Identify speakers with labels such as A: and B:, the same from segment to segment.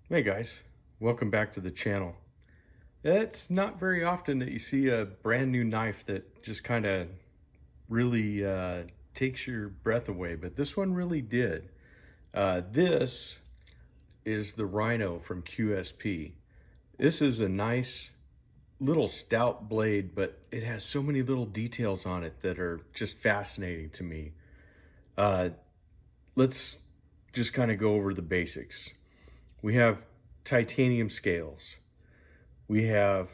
A: Hey guys, welcome back to the channel. It's not very often that you see a brand new knife that just kind of really takes your breath away, but this one really did. This is the Rhino from QSP. This is a nice little stout blade, but it has so many little details on it that are just fascinating to me. Uh, let's just kind of go over the basics. We have titanium scales. We have,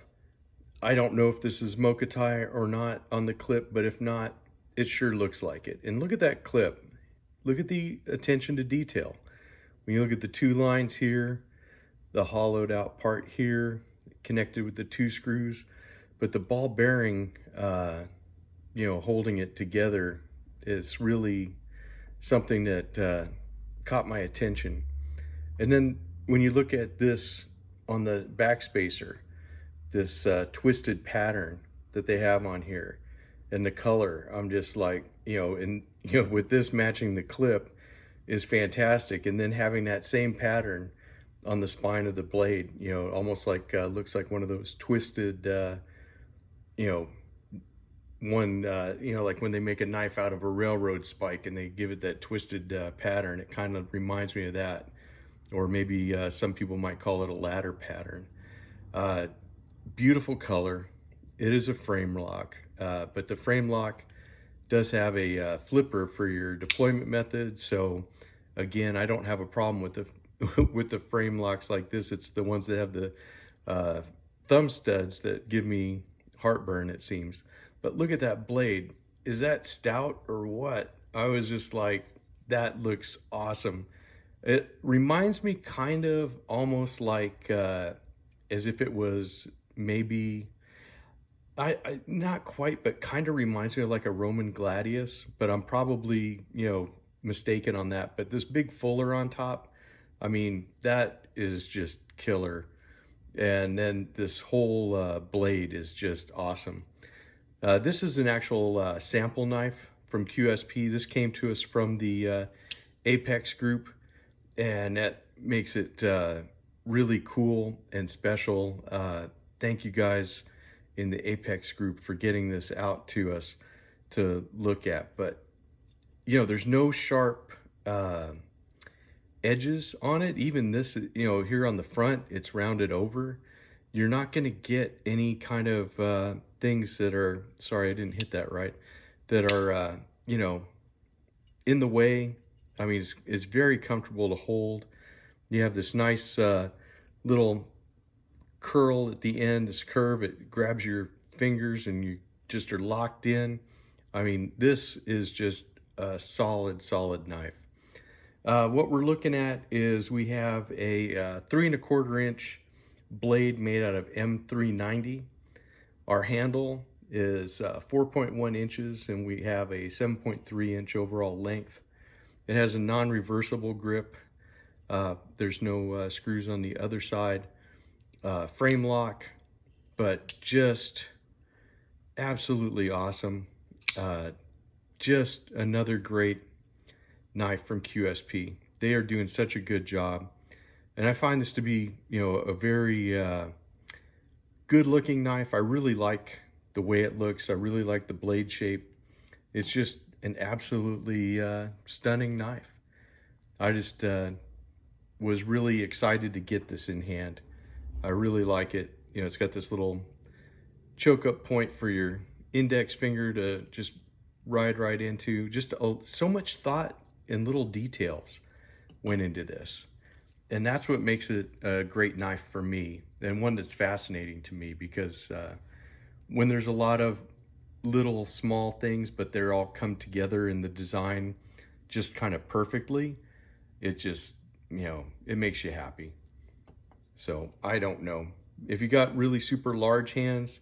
A: I don't know if this is Mokatai or not on the clip, but if not, it sure looks like it. And look at that clip. Look at the attention to detail. When you look at the two lines here, the hollowed out part here, connected with the two screws, but the ball bearing, holding it together is really something that caught my attention. And then when you look at this on the back spacer, this twisted pattern that they have on here and the color, I'm just like, with this matching the clip is fantastic. And then having that same pattern on the spine of the blade, almost like looks like one of those twisted, you know, like when they make a knife out of a railroad spike and they give it that twisted pattern. It kind of reminds me of that. Or maybe some people might call it a ladder pattern. Uh, Beautiful color. It is a frame lock, but the frame lock does have a flipper for your deployment method. So again, I don't have a problem with the with the frame locks like this. It's the ones that have the thumb studs that give me heartburn, it seems. But look at that blade. Is that stout or what? I was just like, that looks awesome. It reminds me kind of almost like as if it was maybe I not quite, but kind of reminds me of like a Roman gladius, but I'm probably, mistaken on that. But this big fuller on top, I mean, that is just killer. And then this whole blade is just awesome. This is an actual sample knife from QSP. This came to us from the Apex group, and that makes it really cool and special. Thank you guys in the Apex group for getting this out to us to look at. But there's no sharp edges on it. Even this, here on the front, it's rounded over. You're not going to get any kind of things that are, sorry, I didn't hit that right, that are, in the way. I mean, it's very comfortable to hold. You have this nice little curl at the end, this curve. It grabs your fingers and you just are locked in. I mean, this is just a solid knife. What we're looking at is we have a 3¼ inch blade made out of M390. Our handle is 4.1 inches and we have a 7.3 inch overall length. It has a non-reversible grip. There's no screws on the other side. Frame lock, but just absolutely awesome. Just another great knife from QSP. They are doing such a good job. And I find this to be, a very good looking knife. I really like the way it looks. I really like the blade shape. It's just an absolutely stunning knife. I just was really excited to get this in hand. I really like it. It's got this little choke up point for your index finger to just ride right into. Just so much thought and little details went into this. And that's what makes it a great knife for me, and one that's fascinating to me, because when there's a lot of little small things, but they're all come together in the design just kind of perfectly, it just, it makes you happy. So I don't know. If you got really super large hands,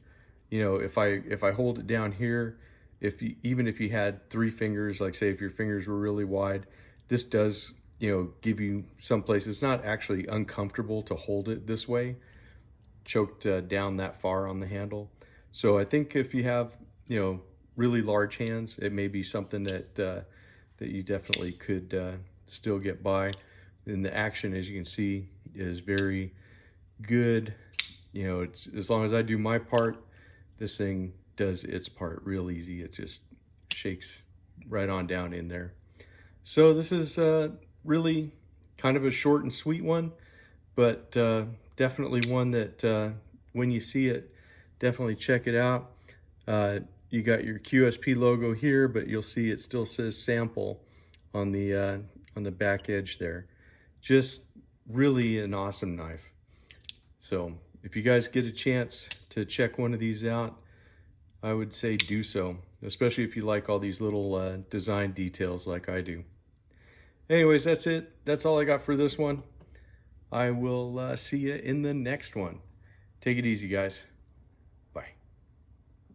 A: if I hold it down here, even if you had 3 fingers, like say if your fingers were really wide, this does, give you some places. It's not actually uncomfortable to hold it this way, choked down that far on the handle. So I think if you have, really large hands, it may be something that that you definitely could still get by. In the action, as you can see, is very good. You know, it's, as long as I do my part, this thing does its part real easy. It just shakes right on down in there. So this is really kind of a short and sweet one, but definitely one that when you see it, definitely check it out. You got your QSP logo here, but you'll see it still says sample on the back edge there. Just really an awesome knife. So if you guys get a chance to check one of these out, I would say do so, especially if you like all these little design details like I do. Anyways, that's it. That's all I got for this one. I will see you in the next one. Take it easy, guys.